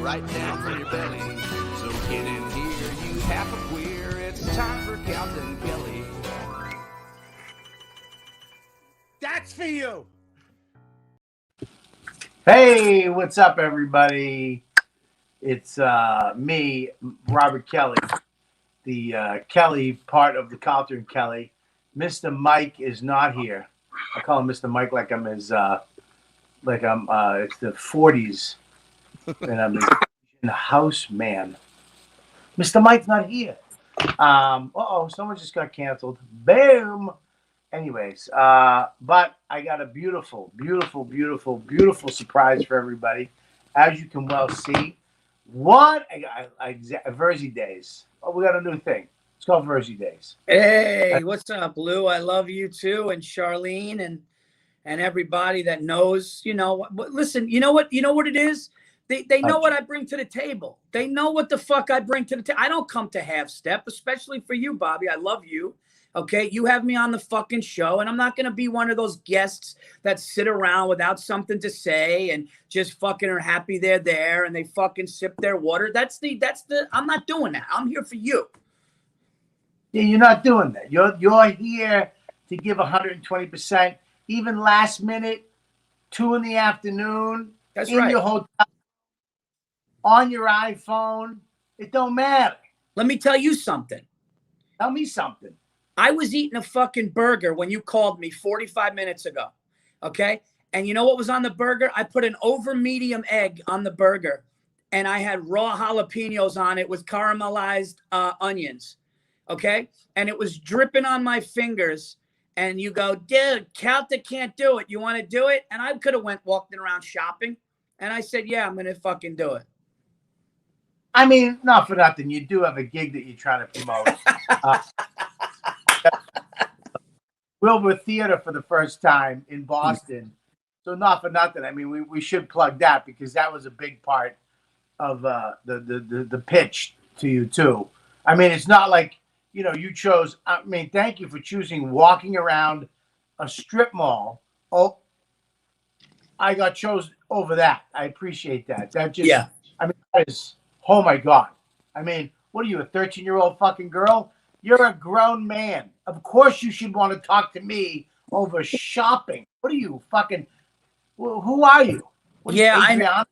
right down from your belly. So get in here, you half a queer. It's time for Calta and Kelly. That's for you. Hey, what's up, everybody? It's me, Robert Kelly, the Kelly part of the Calta and Kelly. Mr. Mike is not here. I call him Mr. Mike like I'm his, it's the 40s, and I'm his house man. Mr. Mike's not here. Someone just got canceled. Boom. Anyways, but I got a beautiful, beautiful, beautiful, beautiful surprise for everybody. As you can well see, Verzi Days. Oh, we got a new thing. It's called Verzi Days. Hey, what's up, Lou? I love you too, and Charlene, and everybody that knows. You know, listen. You know what it is. They know what I bring to the table. They know what the fuck I bring to the table. I don't come to half step, especially for you, Bobby. I love you. Okay, you have me on the fucking show, and I'm not gonna be one of those guests that sit around without something to say and just fucking are happy they're there and they fucking sip their water. That's the. I'm not doing that. I'm here for you. Yeah, you're not doing that. You're here to give 120%, even last minute, 2 in the afternoon. That's in right. Your hotel, on your iPhone. It don't matter. Let me tell you something. Tell me something. I was eating a fucking burger when you called me 45 minutes ago, okay? And you know what was on the burger? I put an over medium egg on the burger, and I had raw jalapenos on it with caramelized onions, okay? And it was dripping on my fingers, and you go, dude, Calta can't do it. You want to do it? And I could have walked around shopping, and I said, yeah, I'm going to fucking do it. I mean, not for nothing. You do have a gig that you're trying to promote. Wilbur Theater for the first time in Boston. So not for nothing. I mean, we should plug that because that was a big part of the pitch to you too. I mean, it's not like, you chose. I mean, thank you for choosing walking around a strip mall. Oh, I got chosen over that. I appreciate that. That just, yeah. I mean, that is, oh my God. I mean, what are you, a 13-year-old fucking girl? You're a grown man. Of course you should want to talk to me over shopping. What are you, fucking, who are you? Yeah, I know.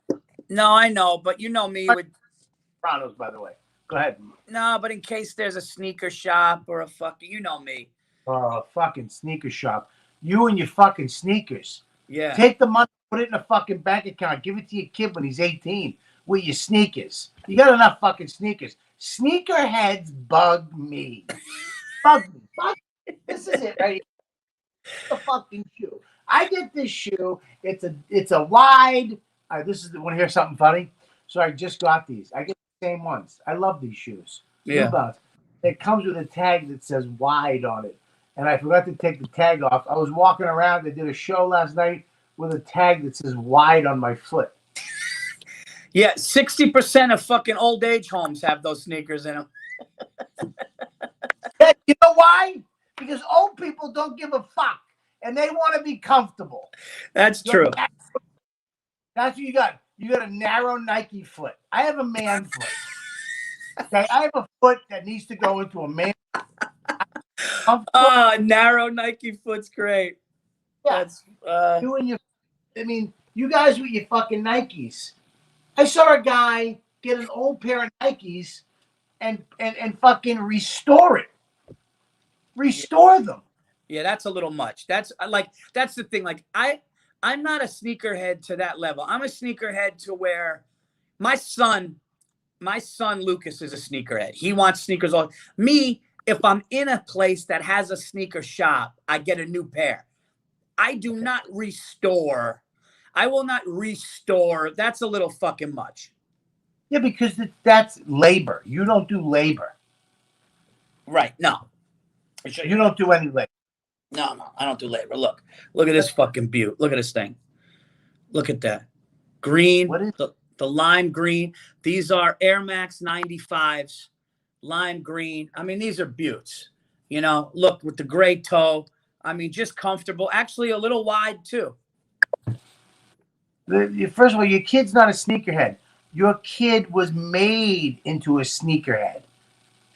No, I know, but you know me with Sopranos, by the way. Go ahead. No, but in case there's a sneaker shop or a fucking, you know me. Oh, fucking sneaker shop. You and your fucking sneakers. Yeah. Take the money, put it in a fucking bank account, give it to your kid when he's 18 with your sneakers. You got enough fucking sneakers. Sneakerheads bug me. Bug me. This is it right here. The fucking shoe. I get this shoe. It's a wide. Want to hear something funny? So I just got these. I get the same ones. I love these shoes. Yeah. It comes with a tag that says wide on it. And I forgot to take the tag off. I was walking around. I did a show last night with a tag that says wide on my foot. Yeah, 60% of fucking old age homes have those sneakers in them. You know why? Because old people don't give a fuck, and they want to be comfortable. That's true. That's what you got. You got a narrow Nike foot. I have a man foot. Okay, I have a foot that needs to go into a man. Narrow Nike foot's great. Yeah. That's you guys with your fucking Nikes. I saw a guy get an old pair of Nikes and fucking restore it. Restore them. Yeah, that's a little much. That's the thing. Like I'm not a sneakerhead to that level. I'm a sneakerhead to where my son Lucas is a sneakerhead. He wants sneakers all. Me, if I'm in a place that has a sneaker shop, I get a new pair. I do not restore. I will not restore. That's a little fucking much. Yeah, because that's labor. You don't do labor. Right. No. You don't do any labor. No, I don't do labor. Look at this fucking beaut. Look at this thing. Look at that. Green. What is the lime green? These are Air Max 95s. Lime green. I mean, these are beauts. Look with the gray toe. I mean, just comfortable. Actually, a little wide too. First of all, your kid's not a sneakerhead. Your kid was made into a sneakerhead.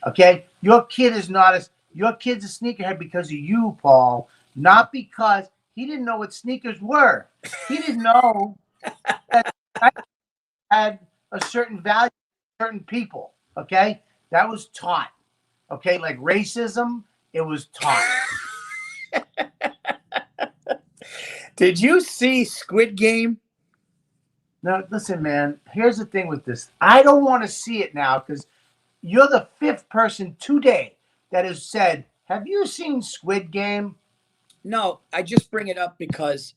Okay? Your kid's a sneakerhead because of you, Paul, not because he didn't know what sneakers were. He didn't know that had a certain value to certain people. Okay? That was taught. Okay? Like racism, it was taught. Did you see Squid Game? Now, listen, man, here's the thing with this. I don't want to see it now because you're the fifth person today that has said, have you seen Squid Game? No, I just bring it up because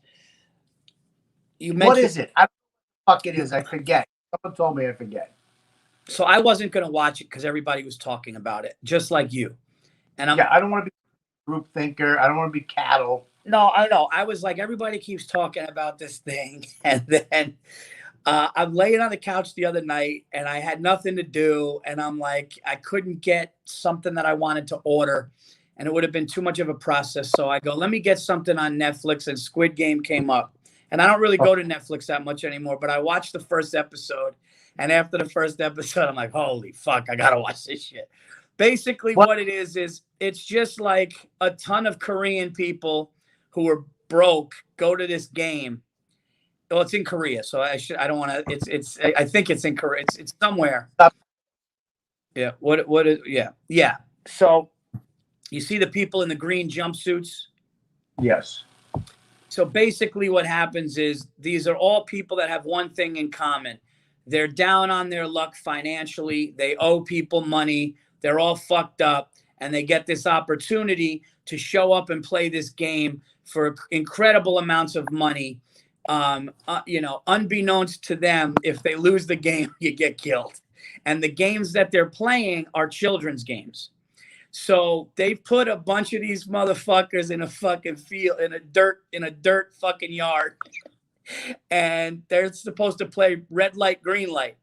you mentioned. What is it? I don't know what the fuck it is. I forget. Someone told me I forget. So I wasn't going to watch it because everybody was talking about it, just like you. And I don't want to be a group thinker. I don't want to be cattle. No, I know. I was like, everybody keeps talking about this thing. And then I'm laying on the couch the other night and I had nothing to do. And I'm like, I couldn't get something that I wanted to order. And it would have been too much of a process. So I go, let me get something on Netflix. And Squid Game came up. And I don't really go to Netflix that much anymore. But I watched the first episode. And after the first episode, I'm like, holy fuck, I got to watch this shit. Basically, what it is it's just like a ton of Korean people who are broke go to this game. Well, it's in Korea, so I don't want to. I think it's in Korea. It's somewhere. Yeah. What is? Yeah. So you see the people in the green jumpsuits. Yes. So basically, what happens is these are all people that have one thing in common. They're down on their luck financially. They owe people money. They're all fucked up, and they get this opportunity to show up and play this game for incredible amounts of money. Unbeknownst to them, if they lose the game, you get killed. And the games that they're playing are children's games. So they put a bunch of these motherfuckers in a fucking field, in a dirt fucking yard. And they're supposed to play red light, green light.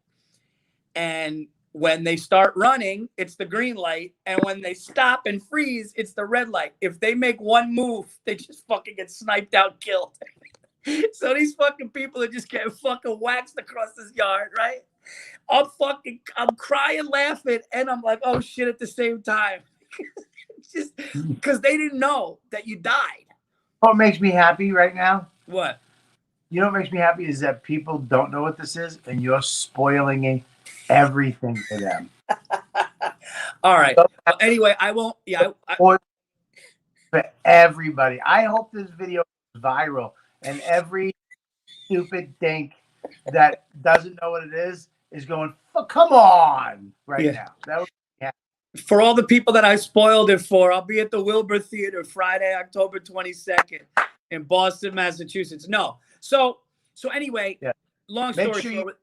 And when they start running, it's the green light. And when they stop and freeze, it's the red light. If they make one move, they just fucking get sniped out, killed. So these fucking people are just getting fucking waxed across this yard, right? I'm crying, laughing, and I'm like, oh shit at the same time. Just because they didn't know that you died. What makes me happy right now? What? You know what makes me happy is that people don't know what this is, and you're spoiling everything for them. All right. Well, anyway, I won't. Yeah. For everybody. I hope this video is viral, and every stupid dink that doesn't know what it is going, oh, come on, now. That would be happy. For all the people that I spoiled it for, I'll be at the Wilbur Theater Friday, October 22nd in Boston, Massachusetts. No. So anyway, long story Make sure short.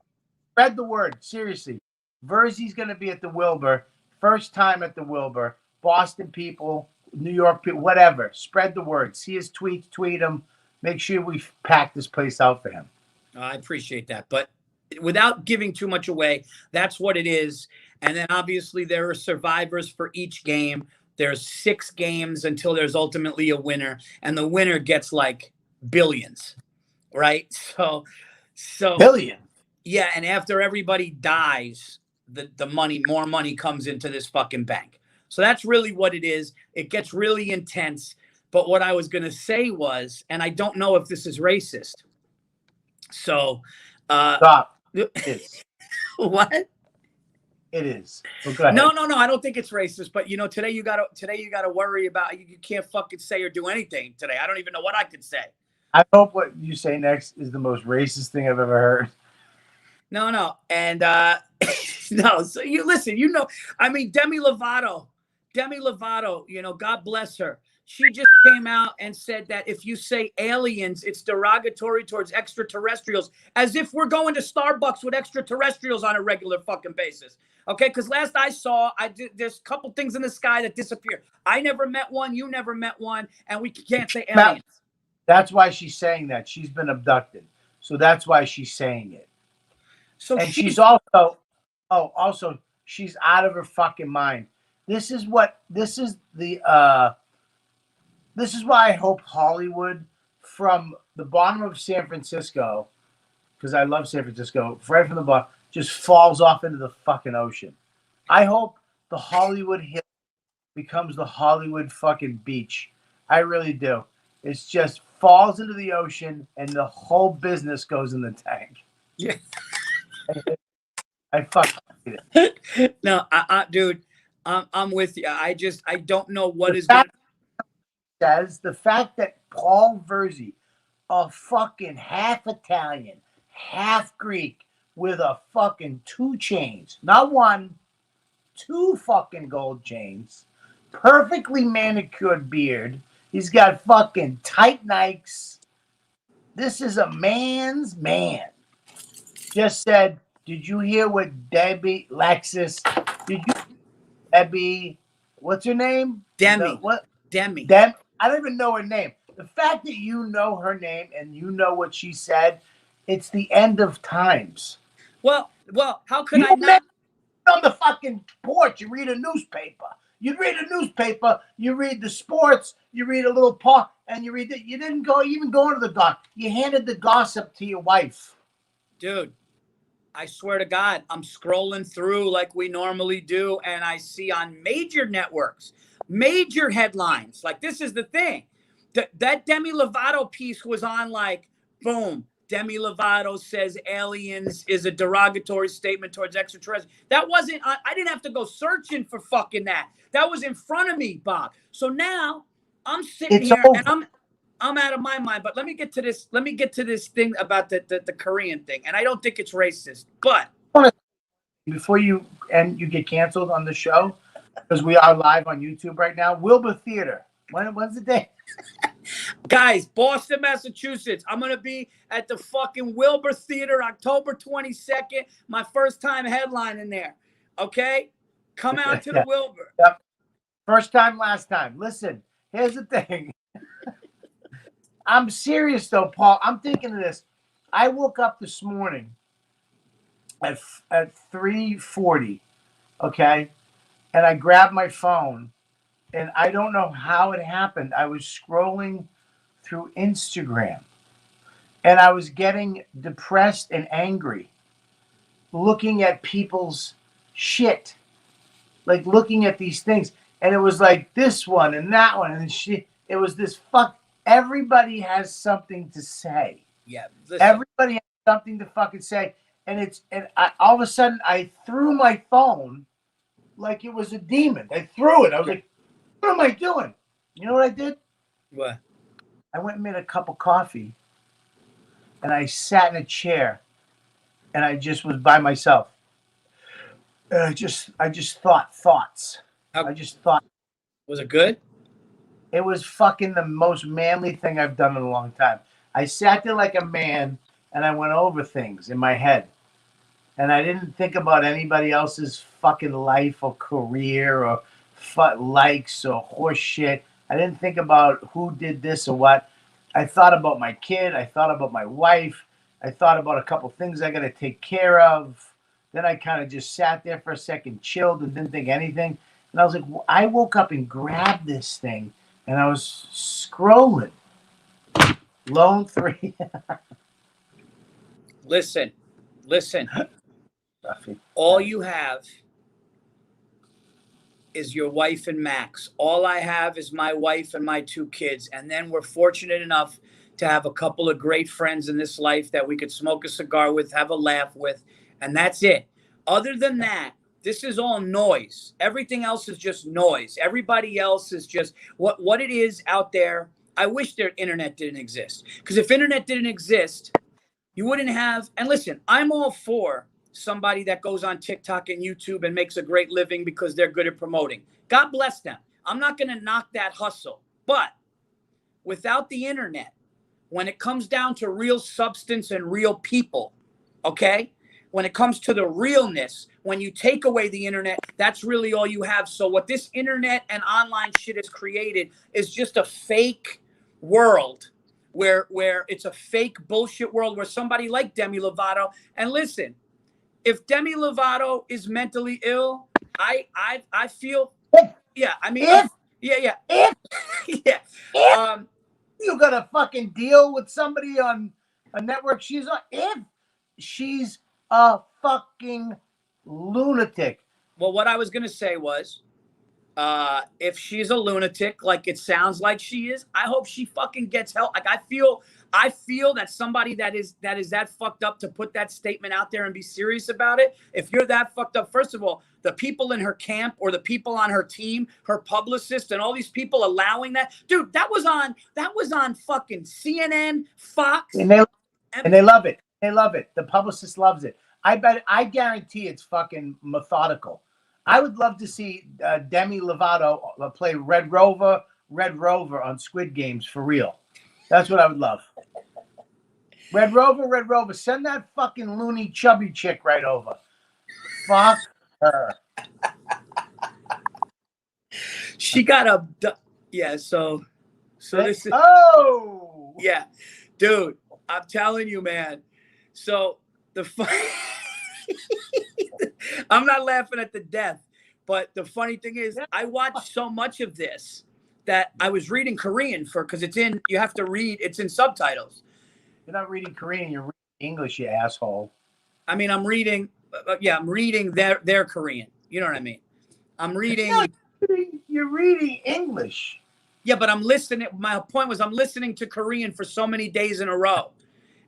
Spread the word. Seriously. Verzi's going to be at the Wilbur. First time at the Wilbur. Boston people, New York people, whatever. Spread the word. See his tweets, tweet him. Make sure we pack this place out for him. I appreciate that. But without giving too much away, that's what it is. And then obviously there are survivors for each game. There's 6 games until there's ultimately a winner. And the winner gets like billions, right? So billion. Yeah, and after everybody dies, more money comes into this fucking bank. So that's really what it is. It gets really intense. But what I was going to say was, and I don't know if this is racist. So, stop. It is. What? It is. Well, go ahead. No. I don't think it's racist. But today you gotta worry about. You can't fucking say or do anything today. I don't even know what I could say. I hope what you say next is the most racist thing I've ever heard. No, and no. So you listen. I mean, Demi Lovato. God bless her. She just came out and said that if you say aliens, it's derogatory towards extraterrestrials, as if we're going to Starbucks with extraterrestrials on a regular fucking basis. Okay, because last I saw, there's a couple things in the sky that disappear. I never met one, you never met one, and we can't say aliens. That's why she's saying that. She's been abducted. So that's why she's saying it. So and she's also she's out of her fucking mind. This is why I hope Hollywood, from the bottom of San Francisco, because I love San Francisco, right from the bottom, just falls off into the fucking ocean. I hope the Hollywood Hill becomes the Hollywood fucking beach. I really do. It's just falls into the ocean and the whole business goes in the tank. Yeah. I fucking hate it. No, dude, I'm with you. I don't know what The is going. Says the fact that Paul Verzi, a fucking half Italian, half Greek, with a fucking 2 chains, not 1, 2 fucking gold chains, perfectly manicured beard. He's got fucking tight Nikes. This is a man's man. Just said, did you hear what Debbie Lexus? Did you Debbie? What's her name? Demi. What? Demi. I don't even know her name. The fact that you know her name and you know what she said, it's the end of times. Well, how could I not? On the fucking porch, you read a newspaper. You read a newspaper, you read the sports, you read a little part, and you read it. You didn't go into the doc. You handed the gossip to your wife. Dude, I swear to God, I'm scrolling through like we normally do, and I see on major networks, major headlines. Like, this is the thing. That Demi Lovato piece was on, like, boom. Demi Lovato says aliens is a derogatory statement towards extraterrestrials. That wasn't, I didn't have to go searching for fucking that. That was in front of me, Bob. So now I'm sitting here and I'm out of my mind. But let me get to this. Let me get to this thing about the Korean thing. And I don't think it's racist, but before you get canceled on the show, because we are live on YouTube right now, Wilbur Theater. When's the day? Guys, Boston, Massachusetts. I'm going to be at the fucking Wilbur Theater October 22nd. My first time headlining there. Okay? Come out to the Wilbur. Yep. First time, last time. Listen, here's the thing. I'm serious, though, Paul. I'm thinking of this. I woke up this morning at 3:40, okay? And I grabbed my phone. And I don't know how it happened. I was scrolling through Instagram and I was getting depressed and angry looking at people's shit, like looking at these things. And it was like this one and that one and shit. It was this everybody has something to say. Yeah. Listen. Everybody has something to fucking say. And all of a sudden I threw my phone like it was a demon. I threw it. I was like, what am I doing? You know what I did? What? I went and made a cup of coffee and I sat in a chair and I just was by myself. And I just thought thoughts. I just thought. Was it good? It was fucking the most manly thing I've done in a long time. I sat there like a man and I went over things in my head. And I didn't think about anybody else's fucking life or career or likes or horse shit. I didn't think about who did this or what. I thought about my kid. I thought about my wife. I thought about a couple things I got to take care of. Then I kind of just sat there for a second, chilled, and didn't think anything. And I was like, I woke up and grabbed this thing, and I was scrolling. Lone 3. Listen. All you have is your wife and Max. All I have is my wife and my 2 kids. And then we're fortunate enough to have a couple of great friends in this life that we could smoke a cigar with, have a laugh with, and that's it. Other than that, this is all noise. Everything else is just noise. Everybody else is just what it is out there. I wish their internet didn't exist. Because if internet didn't exist, you wouldn't have, and listen, I'm all for somebody that goes on TikTok and YouTube and makes a great living because they're good at promoting. God bless them. I'm not going to knock that hustle. But without the internet, when it comes down to real substance and real people, okay? When it comes to the realness, when you take away the internet, that's really all you have. So what this internet and online shit has created is just a fake world where it's a fake bullshit world where somebody like Demi Lovato, and listen, if Demi Lovato is mentally ill, I feel, yeah, I mean, yeah. You got to fucking deal with somebody on a network she's on. If she's a fucking lunatic. Well, what I was gonna say was, if she's a lunatic, like it sounds like she is, I hope she fucking gets help. Like I feel that somebody that is that fucked up to put that statement out there and be serious about it. If you're that fucked up, first of all, the people in her camp or the people on her team, her publicist, and all these people allowing that, dude, that was on fucking CNN, Fox, And they love it. They love it. The publicist loves it. I guarantee it's fucking methodical. I would love to see Demi Lovato play Red Rover on Squid Games for real. That's what I would love. Red Rover. Send that fucking loony chubby chick right over. Fuck her. She got a So this is yeah, dude. I'm telling you, man. So I'm not laughing at the death, but the funny thing is, I watched so much of this that I was reading Korean because you have to read, it's in subtitles. You're not reading Korean, you're reading English, you asshole. I mean, I'm reading their Korean. You know what I mean? I'm reading. No, you're reading English. Yeah, but I'm listening. My point was I'm listening to Korean for so many days in a row.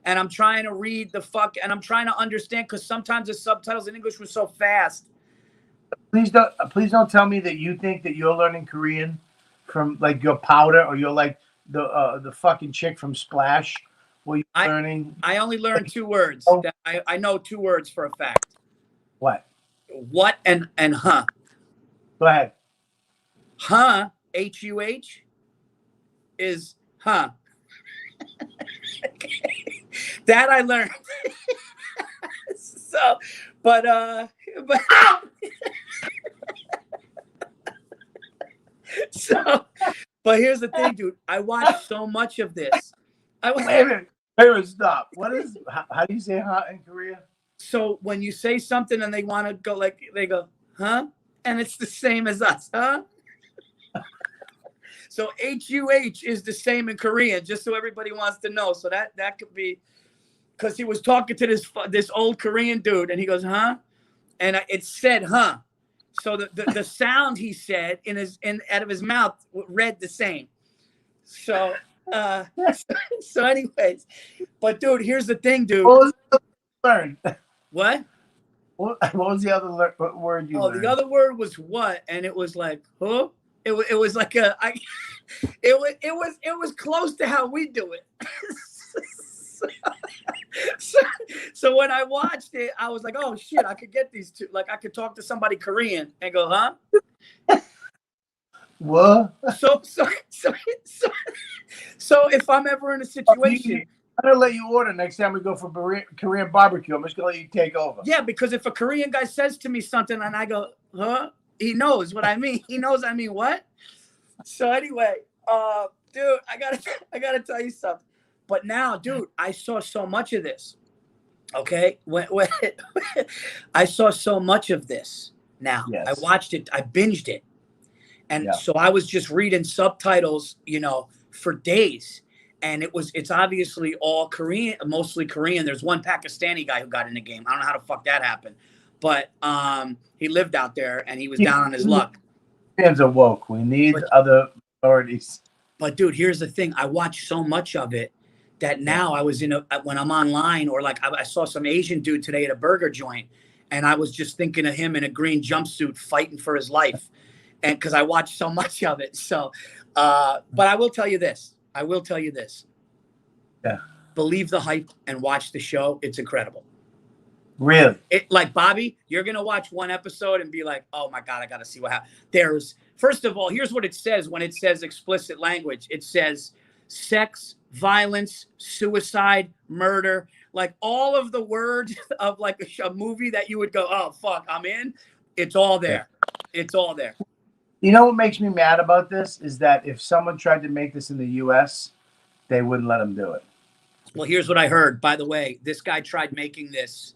And I'm trying to read and I'm trying to understand because sometimes the subtitles in English were so fast. Please don't tell me that you think that you're learning Korean from like your powder, or you're like the fucking chick from Splash. Were you learning? I only learned 2 words. I know 2 words for a fact. What? What and huh. Go ahead. Huh, H-U-H, is huh. That I learned. But here's the thing, dude. I watched so much of this. Wait a minute, stop. How do you say huh in Korea? So when you say something and they want to go they go, huh? And it's the same as us, huh? So H-U-H is the same in Korean, just so everybody wants to know. So that could be, because he was talking to this old Korean dude, and he goes, huh? And it said, huh? So the sound he said out of his mouth read the same. So anyways, but dude, here's the thing, dude. What was the learn? What? What was the other word you learned? The other word was what, and it was like, huh? It was like it was close to how we do it. So when I watched it, I was like, oh shit, I could get these 2. Like I could talk to somebody Korean and go, huh? What? So if I'm ever in a situation, I'm gonna let you order next time we go for Korean barbecue. I'm just gonna let you take over. Yeah, because if a Korean guy says to me something and I go, huh? He knows what I mean. He knows I mean what? So anyway, dude, I gotta tell you something. But now, dude, I saw so much of this. Okay, when I saw so much of this. Now yes. I watched it. I binged it, and so I was just reading subtitles, for days. And it's obviously all Korean, mostly Korean. There's one Pakistani guy who got in the game. I don't know how the fuck that happened. But he lived out there and he was down on his luck. Fans are woke. We need other authorities. But dude, here's the thing. I watched so much of it that now I was when I'm online, or like I saw some Asian dude today at a burger joint, and I was just thinking of him in a green jumpsuit fighting for his life. And because I watched so much of it. So, but I will tell you this. Yeah. Believe the hype and watch the show. It's incredible. Really? Like Bobby, you're going to watch one episode and be like, oh my God, I got to see what happens. First of all, here's what it says when it says explicit language. It says sex, violence, suicide, murder, like all of the words of like a movie that you would go, oh, fuck, I'm in. It's all there. It's all there. You know what makes me mad about this is that if someone tried to make this in the U.S., they wouldn't let them do it. Well, here's what I heard. By the way, this guy tried making this.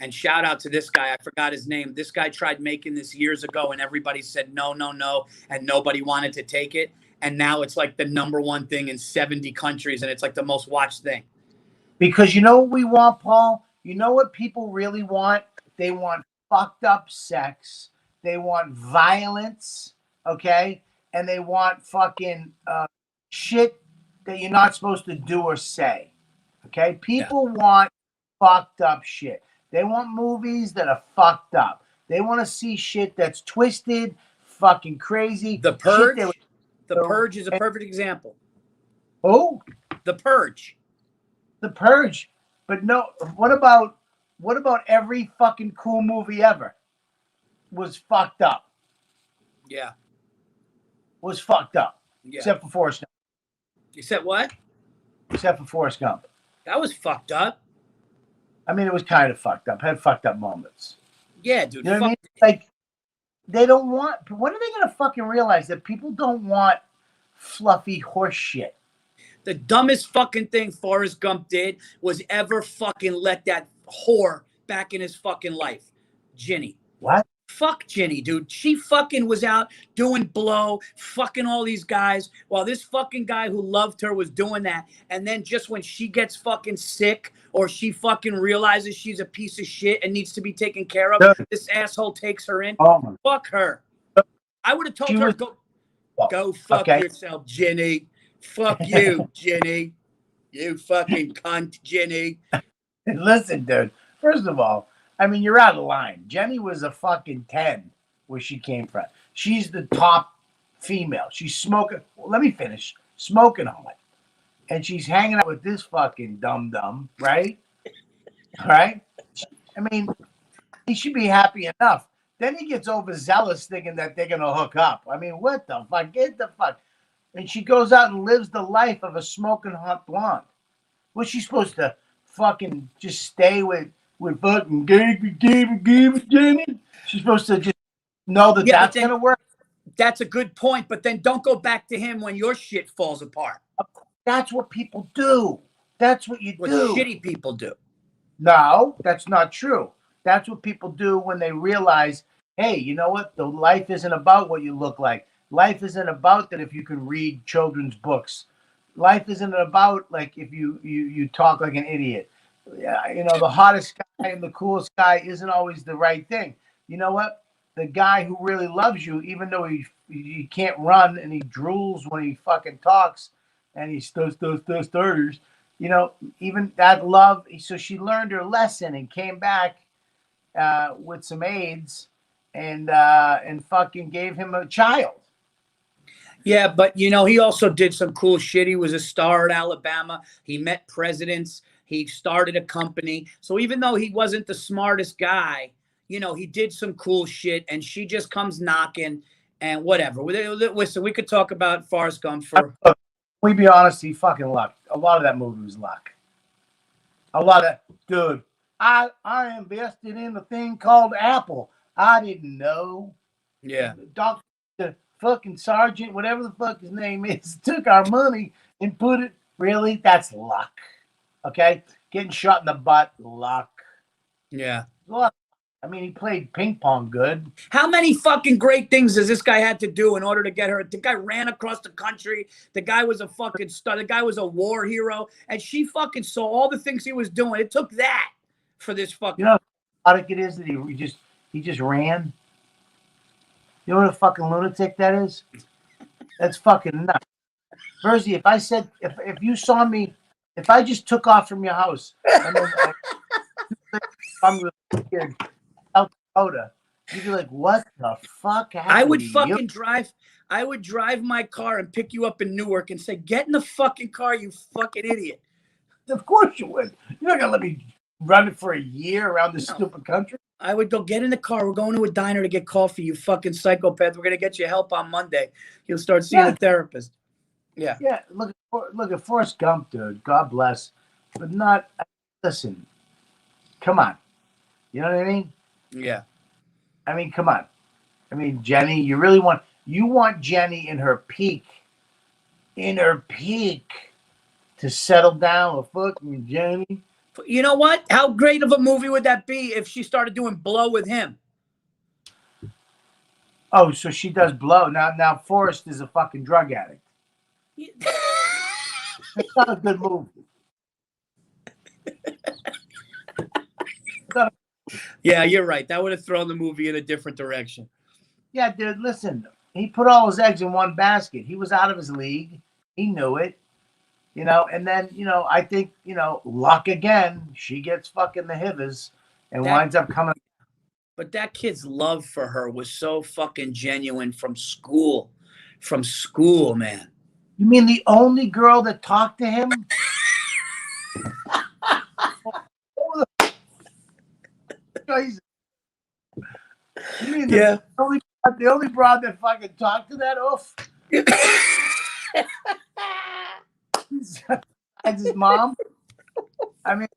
And shout out to this guy. I forgot his name. This guy tried making this years ago and everybody said no. And nobody wanted to take it. And now it's like the #1 thing in 70 countries. And it's like the most watched thing. Because you know what we want, Paul? You know what people really want? They want fucked up sex. They want violence, okay? And they want fucking shit that you're not supposed to do or say, okay? People want fucked up shit. They want movies that are fucked up. They want to see shit that's twisted, fucking crazy. The Purge. The Purge is a perfect example. Oh, The Purge. The Purge. But no, what about every fucking cool movie ever was fucked up? Yeah. Was fucked up. Yeah. Except for Forrest Gump. Except what? Except for Forrest Gump. That was fucked up. I mean, it was kind of fucked up. Had fucked up moments. Yeah, dude. You know what I mean? Like, they don't want. When are they gonna fucking realize that people don't want fluffy horse shit? The dumbest fucking thing Forrest Gump did was ever fucking let that whore back in his fucking life. Ginny. What? Fuck Ginny, dude. She fucking was out doing blow, fucking all these guys, while this fucking guy who loved her was doing that. And then just when she gets fucking sick or she fucking realizes she's a piece of shit and needs to be taken care of, this asshole takes her in. Oh, fuck her. I would have told her, go fuck yourself, Ginny. Fuck you, Ginny. You fucking cunt, Ginny. Listen, dude. First of all, I mean, you're out of line. Jenny was a fucking 10 where she came from. She's the top female. She's smoking. Well, let me finish. Smoking hot. And she's hanging out with this fucking dum-dum, right? All right? I mean, he should be happy enough. Then he gets overzealous thinking that they're going to hook up. I mean, what the fuck? Get the fuck. And she goes out and lives the life of a smoking hot blonde. What's she supposed to fucking just stay with fucking Jenny? She's supposed to just know that that's going to work? That's a good point, but then don't go back to him when your shit falls apart. That's what people do. That's what you do. What shitty people do. No, that's not true. That's what people do when they realize, hey, you know what? The life isn't about what you look like. Life isn't about that if you can read children's books. Life isn't about like if you talk like an idiot. Yeah, you know, the hottest guy and the coolest guy isn't always the right thing. You know what? The guy who really loves you, even though he can't run and he drools when he fucking talks and he starters, you know, even that love. So she learned her lesson and came back with some AIDS and fucking gave him a child. Yeah, but you know, he also did some cool shit. He was a star at Alabama. He met presidents. He started a company. So even though he wasn't the smartest guy, you know, he did some cool shit. And she just comes knocking and whatever. Listen, we could talk about Forrest Gump for. We be honest, he fucking lucked. A lot of that movie was luck. A lot of, dude. I invested in a thing called Apple. I didn't know. Yeah. The fucking sergeant, whatever the fuck his name is, took our money and put it. Really? That's luck. Okay? Getting shot in the butt, luck. Yeah. Luck. I mean, he played ping pong good. How many fucking great things does this guy had to do in order to get her? The guy ran across the country. The guy was a fucking star. The guy was a war hero. And she fucking saw all the things he was doing. It took that for this fucking. You know how pathetic it is that he just ran? You know what a fucking lunatic that is? That's fucking nuts. Verzi, if you saw me, if I just took off from your house and then I'm here, South Dakota, you'd be like, what the fuck happened? I would fucking drive. I would drive my car and pick you up in Newark and say, get in the fucking car, you fucking idiot. Of course you would. You're not going to let me run it for a year around this stupid country. I would go get in the car. We're going to a diner to get coffee, you fucking psychopath. We're going to get you help on Monday. You'll start seeing a therapist. Yeah. Yeah. Look at Forrest Gump, dude. God bless. But not, listen, come on. You know what I mean? Yeah. I mean, come on. I mean, Jenny, you want Jenny in her peak to settle down with fucking Jenny. You know what? How great of a movie would that be if she started doing blow with him? Oh, so she does blow. Now Forrest is a fucking drug addict. It's not a good movie. Yeah, you're right. That would have thrown the movie in a different direction. Yeah, dude, listen. He put all his eggs in one basket. He was out of his league. He knew it. And then, I think, luck again. She gets fucking the hivers and winds up coming. But that kid's love for her was so fucking genuine from school. From school, man. You mean the only girl that talked to him? You mean the only broad that fucking talked to that oof? That's his mom. I mean,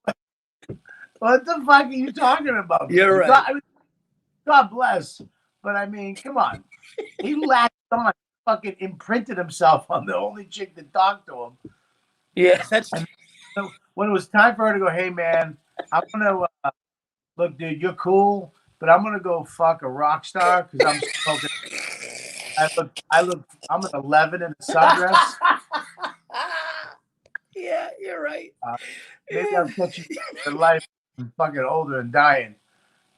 what the fuck are you talking about? You're right. God bless. But I mean, come on. He latched on, fucking imprinted himself on the only chick that talked to him. Yeah, that's true. So when it was time for her to go, hey man, I'm gonna look, dude, you're cool, but I'm gonna go fuck a rock star because I'm smoking. I'm an 11 in a sundress. Yeah, you're right. Maybe I'll catch you in life. I'm fucking older and dying.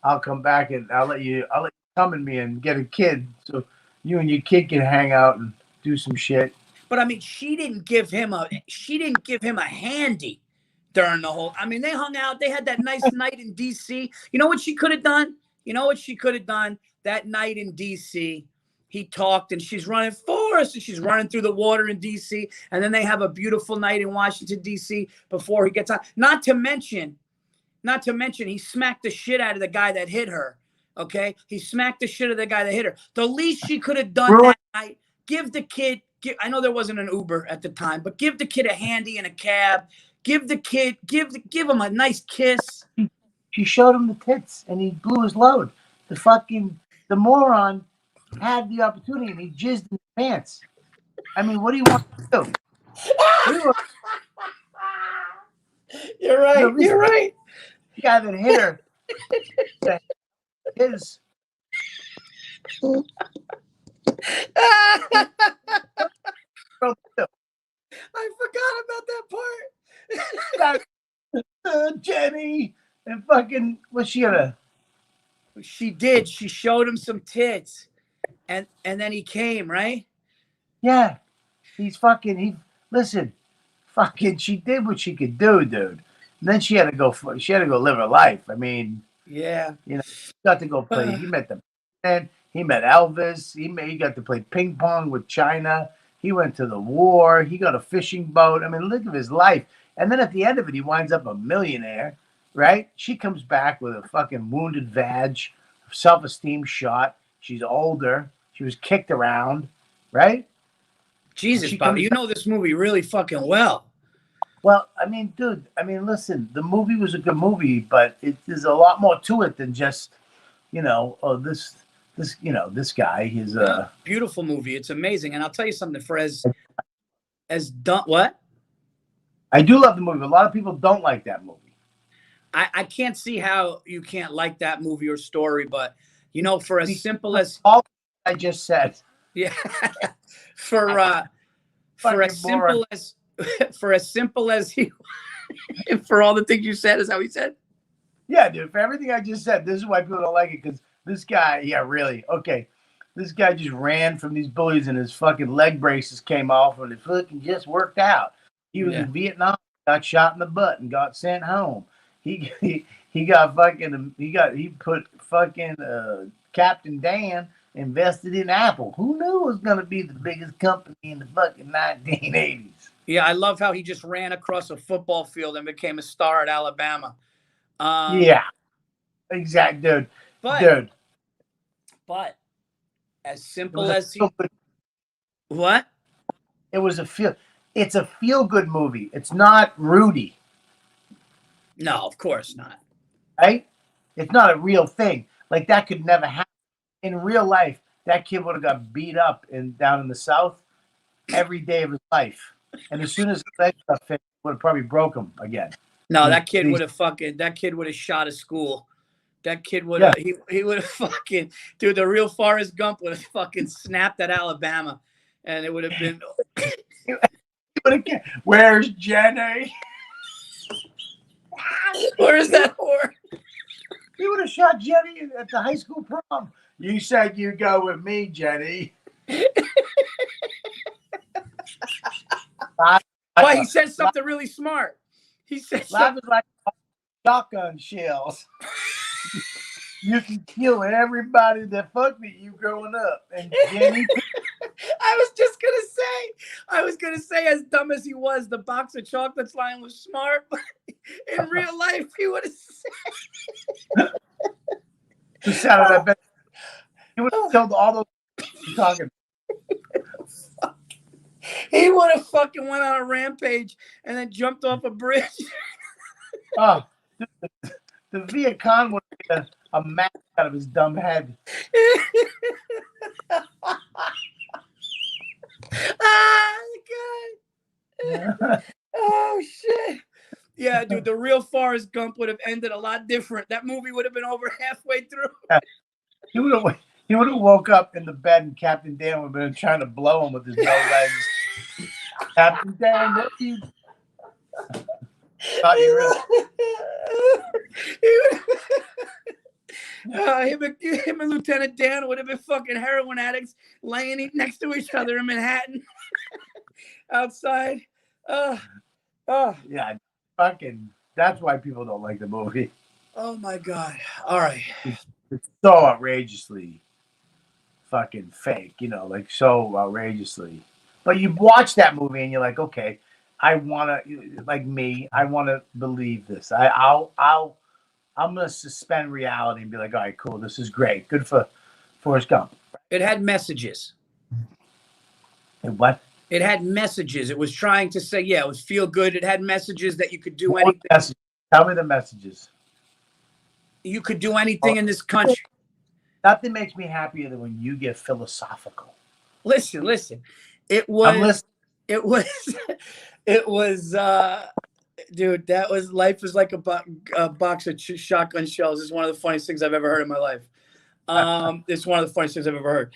I'll come back and I'll let you come in me and get a kid so you and your kid can hang out and do some shit. But I mean, she didn't give him a handy during the whole. I mean, they hung out. They had that nice night in DC. You know what she could have done? That night in DC? He talked and she's running Forrest and she's running through the water in DC. And then they have a beautiful night in Washington, DC before he gets on. Not to mention, he smacked the shit out of the guy that hit her. Okay? He smacked the shit out of the guy that hit her. The least she could have done that night, give the kid, I know there wasn't an Uber at the time, but give the kid a handy in a cab. Give the kid, give him a nice kiss. She showed him the tits and he blew his load. The moron had the opportunity and he jizzed in his pants. I mean, what do you want to do? You're right. You're right. The guy that hit her is. I forgot about that part. Jenny and fucking what's she gonna? She did. She showed him some tits, and then he came, right? Yeah, listen, fucking. She did what she could do, dude. And then she had to go live her life. I mean, yeah, got to go play. He met the man. He met Elvis. He got to play ping pong with China. He went to the war. He got a fishing boat. I mean, look at his life. And then at the end of it, he winds up a millionaire, right? She comes back with a fucking wounded vag, self-esteem shot. She's older. She was kicked around, right? Jesus, Bobby, you know this movie really fucking well. Well, I mean, dude, listen, the movie was a good movie, but there's a lot more to it than just, this guy. He's a beautiful movie. It's amazing. And I'll tell you something, for as done what? I do love the movie. A lot of people don't like that movie. I can't see how you can't like that movie or story, but for as simple as all I just said. Yeah. for as simple as he for all the things you said is how he said. Yeah, dude. For everything I just said, this is why people don't like it, because this guy, yeah, really. Okay. This guy just ran from these bullies and his fucking leg braces came off and it fucking just worked out. He was in Vietnam, got shot in the butt and got sent home. He put fucking Captain Dan invested in Apple. Who knew it was going to be the biggest company in the fucking 1980s? Yeah, I love how he just ran across a football field and became a star at Alabama. Yeah, exact, dude. But as simple as he, what? It's a feel-good movie. It's not Rudy. No, of course not. Right? It's not a real thing. Like, that could never happen. In real life, that kid would have got beat up down in the South every day of his life. And as soon as his leg got fixed, it would have probably broke him again. No, that kid would have shot a school. That kid would have, he would have fucking, dude, the real Forrest Gump would have fucking snapped at Alabama. And it would have been. Where's Jenny? Where's that whore? He would have shot Jenny at the high school prom. You said you go with me, Jenny. Well, he said something really smart. He said Laugh something. is like shotgun shells. You can kill everybody that fucked with you growing up. And Jenny, I was gonna say, as dumb as he was, the box of chocolates line was smart, but in real life, he would have said. who sat on that bed, he would have killed all those talking. He would have fucking went on a rampage and then jumped off a bridge. Oh, the Viet Cong would have made a mask out of his dumb head. God. Oh shit. Yeah, dude, the real Forrest Gump would have ended a lot different. That movie would have been over halfway through. He would have woke up in the bed and Captain Dan would have been trying to blow him with his no legs. Captain Dan, what are you? Thought you really... him and Lieutenant Dan would have been fucking heroin addicts laying next to each other in Manhattan outside. Yeah, fucking. That's why people don't like the movie. Oh my God. All right. It's so outrageously fucking fake, like so outrageously. But you watch that movie and you're like, okay, I want to, like me, I want to believe this. I'm gonna suspend reality and be like, all right, cool, this is great, good for Forrest Gump. It had messages. And what? It had messages. It was trying to say, yeah, it was feel good. It had messages that you could do What anything. messages? Tell me the messages. You could do anything in this country. Nothing makes me happier than when you get philosophical. Listen. It was, dude, that was, life is like a box of shotgun shells is one of the funniest things I've ever heard in my life. It's one of the funniest things I've ever heard.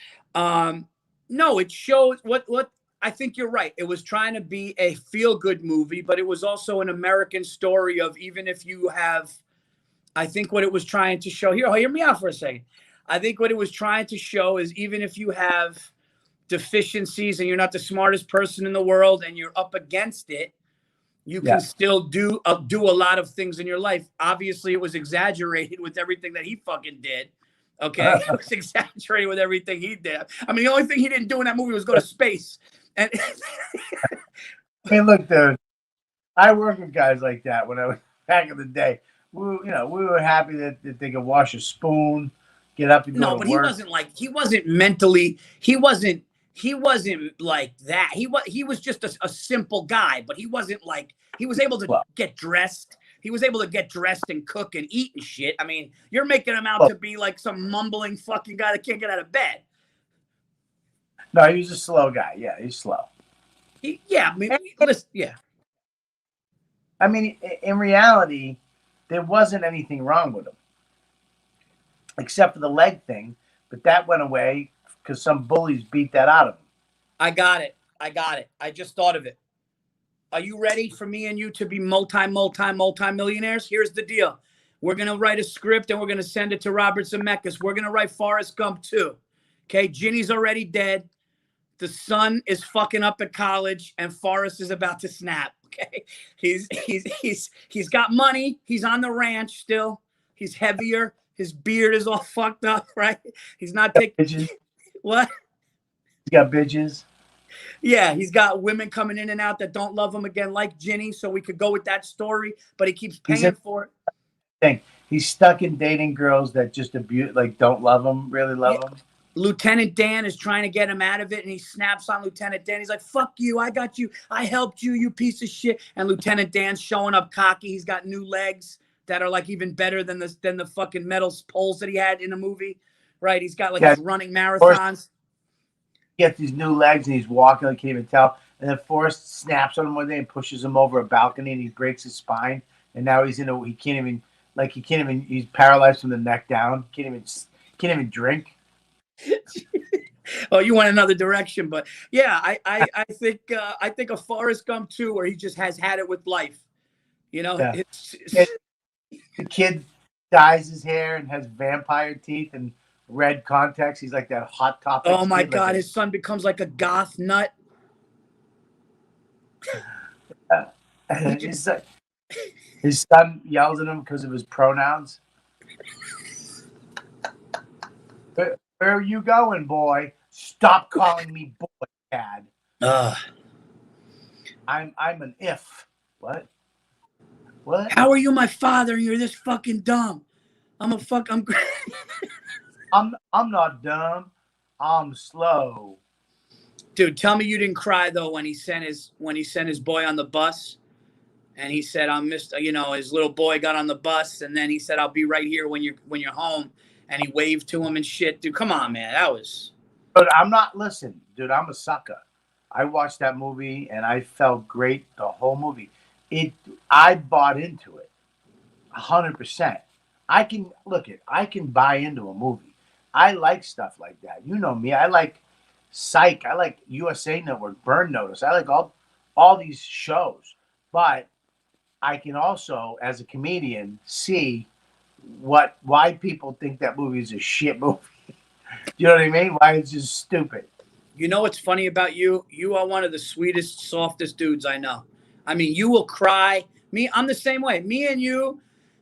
No, it shows what I think you're right. It was trying to be a feel-good movie, but it was also an American story of even if you have, I think what it was trying to show here, hear me out for a second. I think what it was trying to show is even if you have deficiencies and you're not the smartest person in the world and you're up against it, you can still do a lot of things in your life. Obviously, it was exaggerated with everything that he fucking did. Okay, it was exaggerated with everything he did. I mean, the only thing he didn't do in that movie was go to space. And I mean, look, dude, I worked with guys like that when I was back in the day. We were happy that they could wash a spoon, get up and go to work. No, but he wasn't mentally, he wasn't like that. He was just a simple guy, but he wasn't like, he was able to get dressed. He was able to get dressed and cook and eat and shit. I mean, you're making him out to be like some mumbling fucking guy that can't get out of bed. No, he was a slow guy. Yeah, he's slow. I mean, in reality, there wasn't anything wrong with him, except for the leg thing. But that went away because some bullies beat that out of him. I got it. I just thought of it. Are you ready for me and you to be multi-millionaires? Here's the deal. We're going to write a script and we're going to send it to Robert Zemeckis. We're going to write Forrest Gump 2. Okay, Ginny's already dead. The son is fucking up at college and Forrest is about to snap. Okay, he's got money. He's on the ranch still. He's heavier. His beard is all fucked up, right? He's not taking Bitches. What? He's got bitches. Yeah, he's got women coming in and out that don't love him again, like Ginny. So we could go with that story, but he keeps paying for it. He's stuck in dating girls that just abuse, like don't love him, really love him. Lieutenant Dan is trying to get him out of it, and he snaps on Lieutenant Dan. He's like, fuck you, I got you, I helped you, you piece of shit. And Lieutenant Dan's showing up cocky. He's got new legs that are like even better than the fucking metal poles that he had in the movie, right? He's got like his running marathons. He gets these new legs, and he's walking, I can't even tell. And then Forrest snaps on him one day and pushes him over a balcony, and he breaks his spine. And now he's he's paralyzed from the neck down. Can't even drink. Oh, you went another direction, but yeah, I think a Forrest Gump 2 where he just has had it with life. You know, Yeah. it's the kid dyes his hair and has vampire teeth and red contacts. He's like that Hot Topic. Oh my kid, God, like his son becomes like a goth nut. his son yells at him because of his pronouns. Where are you going, boy? Stop calling me boy, Dad. I'm an if. What? What? How are you my father and you're this fucking dumb? I'm not dumb. I'm slow. Dude, tell me you didn't cry though when he sent his boy on the bus, and he said, "I'm Mr." You know, his little boy got on the bus, and then he said, "I'll be right here when you're home," and he waved to him and shit. Dude, come on, man, that was. But I'm not. Listen, dude, I'm a sucker. I watched that movie and I felt great the whole movie. I bought into it, 100%. I can buy into a movie. I like stuff like that. You know me. I like Psych. I like USA Network, Burn Notice. I like all these shows. But I can also, as a comedian, see why people think that movie is a shit movie. You know what I mean? Why it's just stupid. You know what's funny about you? You are one of the sweetest, softest dudes I know. I mean, you will cry. I'm the same way. Me and you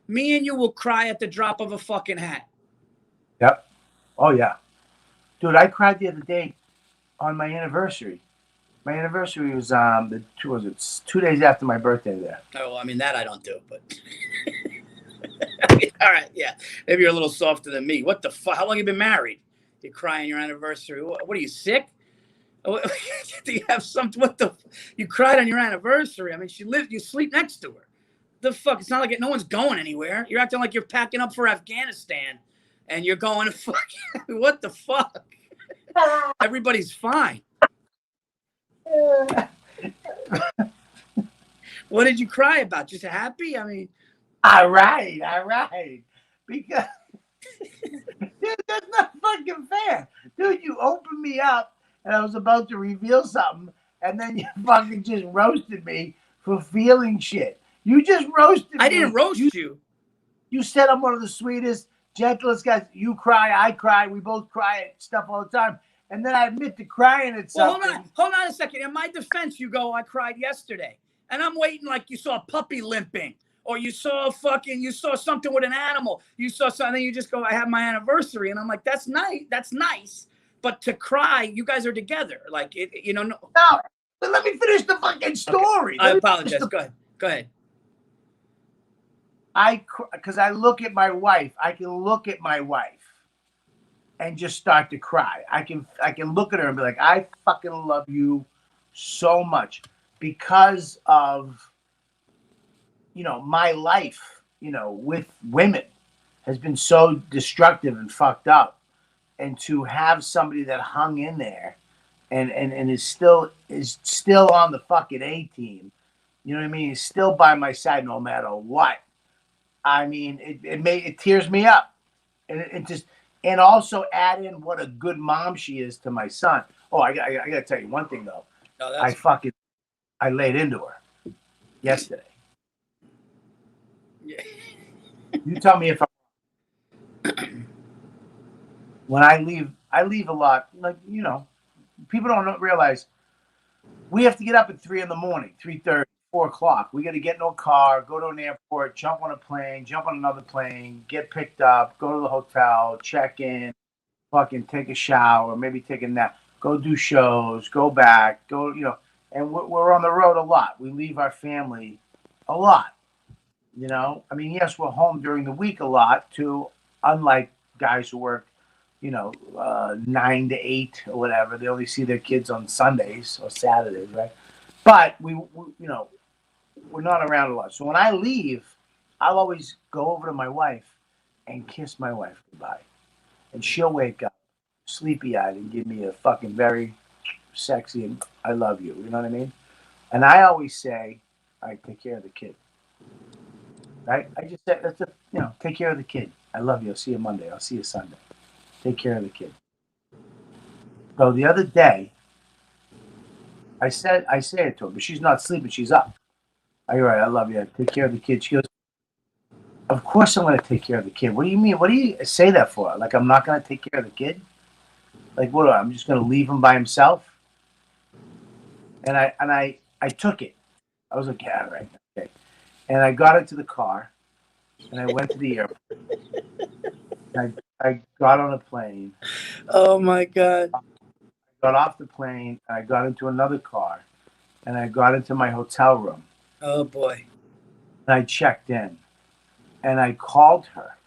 will cry at the drop of a fucking hat. Yep. Oh yeah. Dude, I cried the other day on my anniversary. My anniversary was 2 days after my birthday there. Oh, I mean that I don't do, but all right, yeah. Maybe you're a little softer than me. What the fuck? How long you been married? You cry on your anniversary. What are you, sick? Do you have something? You cried on your anniversary. I mean, you sleep next to her. The fuck? It's not like no one's going anywhere. You're acting like you're packing up for Afghanistan and you're going to fuck. What the fuck? Everybody's fine. What did you cry about? Just happy? I mean, all right. Because dude, that's not fucking fair. Dude, you opened me up and I was about to reveal something, and then you fucking just roasted me for feeling shit. You just roasted me. I didn't roast you. You said I'm one of the sweetest, gentlest guys. You cry, I cry. We both cry at stuff all the time. And then I admit to crying at something. Well, hold on a second. In my defense, you go, I cried yesterday. And I'm waiting like you saw a puppy limping. Or you saw something with an animal. You saw something, you just go, I have my anniversary. And I'm like, that's nice. But to cry, you guys are together. Like, No, but let me finish the fucking story. Okay. I apologize. Go ahead. Because I look at my wife. I can look at my wife and just start to cry. I can look at her and be like, I fucking love you so much because of, my life, with women has been so destructive and fucked up. And to have somebody that hung in there and is still on the fucking A team, you know what I mean? He's still by my side no matter what. I mean, it tears me up. And also add in what a good mom she is to my son. Oh, I gotta tell you one thing though. I laid into her yesterday. Yeah. You tell me if when I leave a lot. Like, people don't realize we have to get up at 3 a.m, 3:30, 4 o'clock. We got to get in a car, go to an airport, jump on a plane, jump on another plane, get picked up, go to the hotel, check in, fucking take a shower, maybe take a nap, go do shows, go back, and we're on the road a lot. We leave our family a lot. I mean, yes, we're home during the week a lot too, unlike guys who work, 9 to 8 or whatever. They only see their kids on Sundays or Saturdays, right? But we're not around a lot. So when I leave, I'll always go over to my wife and kiss my wife goodbye. And she'll wake up sleepy-eyed and give me a fucking very sexy and I love you. You know what I mean? And I always say, all right, take care of the kid. Right? I just said, take care of the kid. I love you. I'll see you Monday. I'll see you Sunday. Take care of the kid. So the other day, I say it to her, but she's not sleeping. She's up. All right, I love you. Take care of the kid. She goes, Of course I'm going to take care of the kid. What do you mean? What do you say that for? Like I'm not going to take care of the kid? Like what? I'm just going to leave him by himself? And I took it. I was like, yeah, right, okay. And I got into the car, and I went to the airport. I got on a plane. Oh my God. I got off the plane, and I got into another car, and I got into my hotel room. Oh boy. And I checked in, and I called her.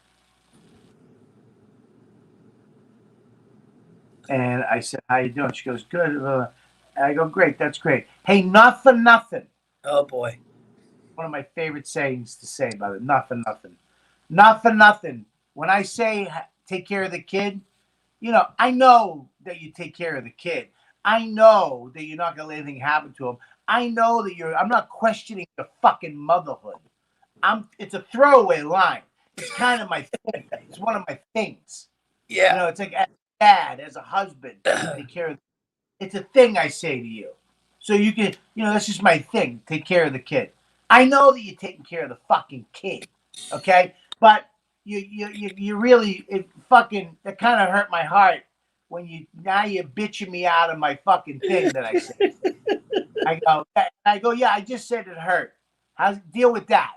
And I said, how you doing? She goes, good. And I go, great, that's great. Hey, not for nothing. Oh boy. One of my favorite sayings to say about it. Not for nothing. Not for nothing. When I say take care of the kid, I know that you take care of the kid. I know that you're not going to let anything happen to him. I know that I'm not questioning your fucking motherhood. It's a throwaway line. It's kind of my thing. It's one of my things. Yeah. It's like as a dad, as a husband, take care of. It's a thing I say to you. So you can, that's just my thing. Take care of the kid. I know that you're taking care of the fucking kid, okay? But you really that kind of hurt my heart when you're bitching me out of my fucking thing that I said. I go, yeah, I just said it hurt. Deal with that?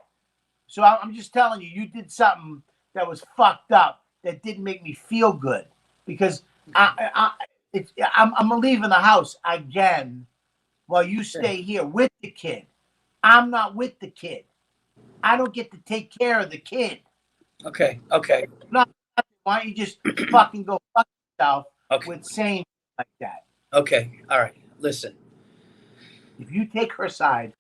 So I'm just telling you, you did something that was fucked up that didn't make me feel good because I'm leaving the house again while you stay here with the kid. I'm not with the kid. I don't get to take care of the kid. Okay. Why don't you just fucking go fuck yourself with saying like that? Okay. All right. Listen. If you take her side,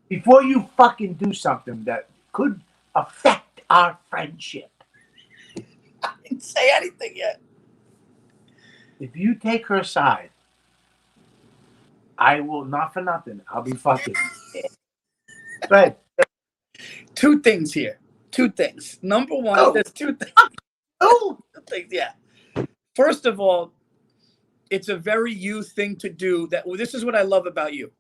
before you fucking do something that could affect our friendship. I didn't say anything yet. If you take her side, I will not for nothing. I'll be fucking. Go ahead. Two things here. Two things. Number one, there's two things. Yeah. First of all, it's a very you thing to do. This is what I love about you.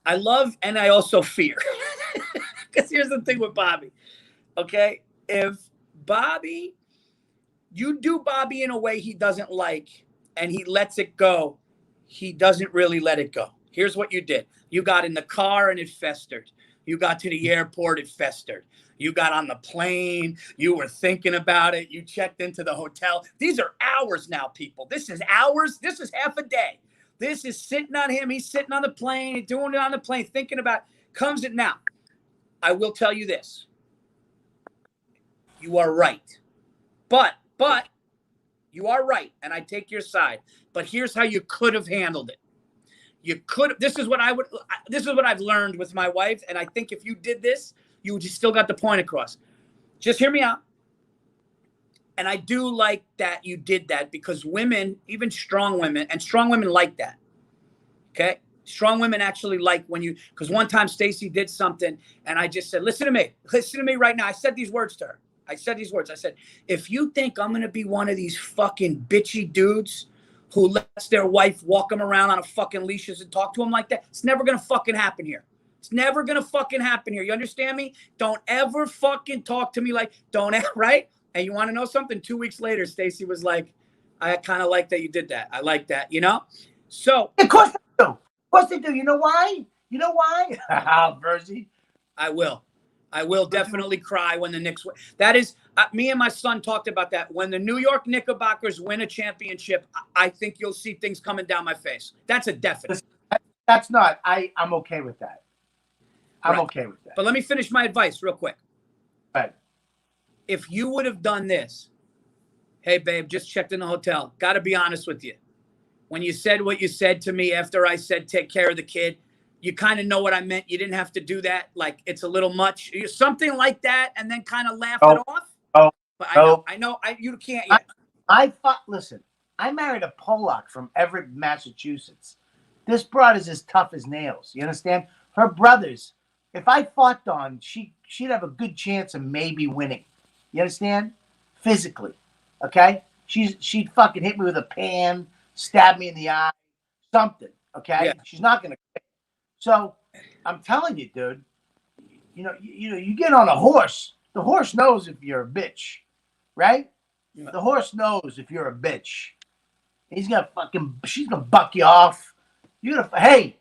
I love and I also fear. Because here's the thing with Bobby. Okay? If you do Bobby in a way he doesn't like and he lets it go, he doesn't really let it go. Here's what you did. You got in the car and it festered. You got to the airport, it festered. You got on the plane. You were thinking about it. You checked into the hotel. These are hours now, people. This is hours. This is half a day. This is sitting on him. He's sitting on the plane, doing it on the plane, thinking about comes it now. I will tell you this. You are right. But you are right. And I take your side. But here's how you could have handled it. This is what I've learned with my wife. And I think if you did this, you just still got the point across. Just hear me out. And I do like that you did that because women, even strong women like that. Okay. Strong women actually like because one time Stacy did something and I just said, listen to me right now. I said these words to her. I said, if you think I'm going to be one of these fucking bitchy dudes who lets their wife walk them around on a fucking leashes and talk to them like that, it's never going to fucking happen here. It's never going to fucking happen here. You understand me? Don't ever fucking talk to me right? And you want to know something? 2 weeks later, Stacy was like, I kind of like that you did that. I like that, So. Of course they do. Of course they do. You know why? Verzi. I will definitely cry when the Knicks win. That is, me and my son talked about that. When the New York Knickerbockers win a championship, I think you'll see things coming down my face. That's a definite. That's not. I'm okay with that. I'm okay with that. But let me finish my advice real quick. Right. If you would have done this, hey, babe, just checked in the hotel. Got to be honest with you. When you said what you said to me after I said take care of the kid, you kind of know what I meant. You didn't have to do that. Like, it's a little much. Something like that, and then kind of laugh it off. Oh, but I know, you can't yet. Listen, I married a Polak from Everett, Massachusetts. This broad is as tough as nails. You understand? Her brothers, if I fought Dawn, she'd have a good chance of maybe winning. You understand? Physically. Okay? She'd fucking hit me with a pan, stab me in the eye, something. Okay? Yeah. She's not going to quit. So I'm telling you, dude. You get on a horse. The horse knows if you're a bitch, right? Yeah. The horse knows if you're a bitch. She's gonna buck you off. Hey,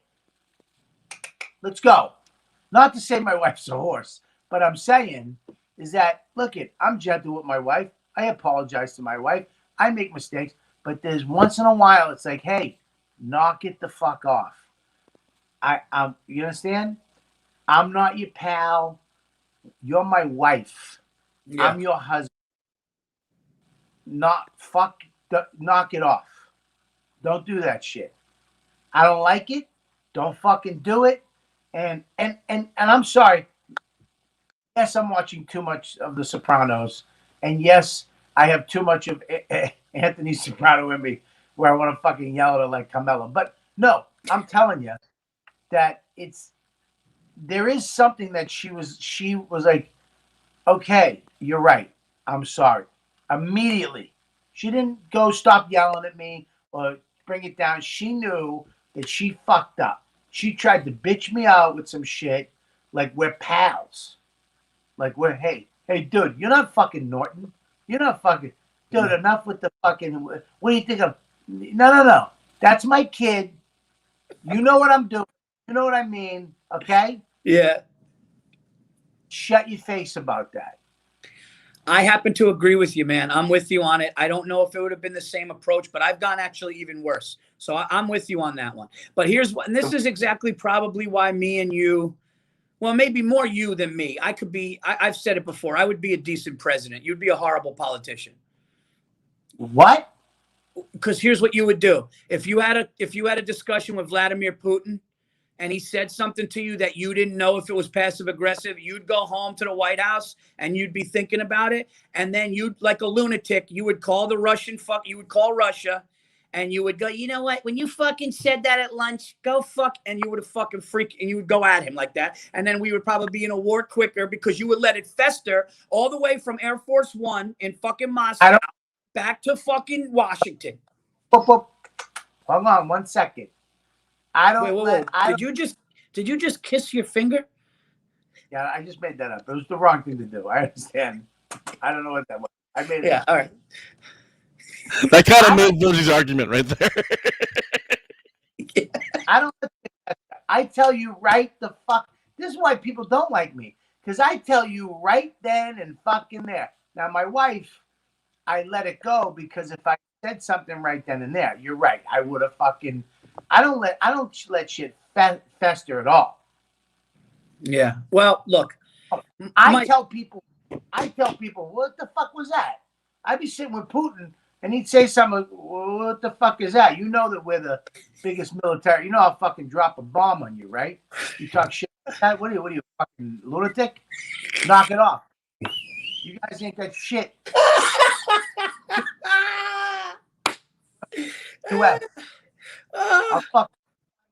let's go. Not to say my wife's a horse, but I'm saying is that, I'm gentle with my wife. I apologize to my wife. I make mistakes, but there's once in a while, it's like, hey, knock it the fuck off. You understand? I'm not your pal. You're my wife. Yeah. I'm your husband. Knock it off. Don't do that shit. I don't like it. Don't fucking do it. And I'm sorry. Yes, I'm watching too much of The Sopranos, and yes, I have too much of Anthony Soprano in me, where I want to fucking yell at her like Carmela. But no, I'm telling you that there is something that she was like, okay, you're right. I'm sorry. Immediately. She didn't go stop yelling at me or bring it down. She knew that she fucked up. She tried to bitch me out with some shit like we're pals. Like hey, dude, you're not fucking Norton. You're not fucking, dude, enough with the fucking, what do you think of? No. That's my kid. You know what I'm doing. You know what I mean, okay? Yeah. Shut your face about that. I happen to agree with you, man. I'm with you on it. I don't know if it would have been the same approach, but I've gone actually even worse. So I'm with you on that one. But and this is exactly probably why me and you, well, maybe more you than me. I've said it before. I would be a decent president. You'd be a horrible politician. What? Because here's what you would do. If you had a discussion with Vladimir Putin and he said something to you that you didn't know if it was passive aggressive, you'd go home to the White House and you'd be thinking about it. And then you'd, like a lunatic, you would call you would call Russia and you would go, you know what? When you fucking said that at lunch, go fuck. And you would have fucking and you would go at him like that. And then we would probably be in a war quicker because you would let it fester all the way from Air Force One in fucking Moscow back to fucking Washington. Hold on 1 second. Did you just kiss your finger? Yeah, I just made that up. It was the wrong thing to do. I understand. I don't know what that was. I made it. Yeah, all right. That kind of moved Billie's argument right there. I tell you right the fuck. This is why people don't like me. Because I tell you right then and fucking there. Now, my wife, I let it go because if I said something right then and there, you're right. I would have fucking. I don't let shit fester at all. Yeah. Well, look. I tell people, what the fuck was that? I'd be sitting with Putin and he'd say something, what the fuck is that? You know that we're the biggest military. You know I'll fucking drop a bomb on you, right? You talk shit like that? What are you, fucking lunatic? Knock it off. You guys ain't got shit. I'll fuck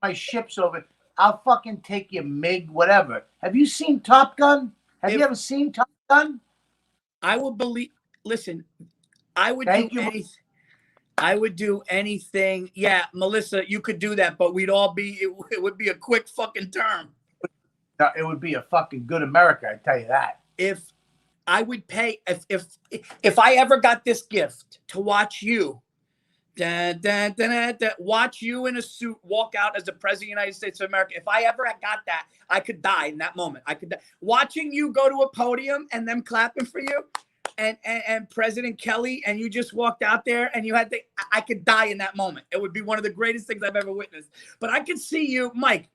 my ships over. I'll fucking take your MiG, whatever. Have you seen Top Gun? Have you ever seen Top Gun? I would believe. Listen, I would do anything. I would do anything. Yeah, Melissa, you could do that, but we'd all be. It would be a quick fucking term. It would be a fucking good America, I tell you that. If I would pay, if I ever got this gift to watch you. Watch you in a suit walk out as the president of the United States of America. If I ever got that, I could die in that moment. I could die. Watching you go to a podium and them clapping for you and President Kelly, and you just walked out there and you had I could die in that moment. It would be one of the greatest things I've ever witnessed. But I could see you, Mike,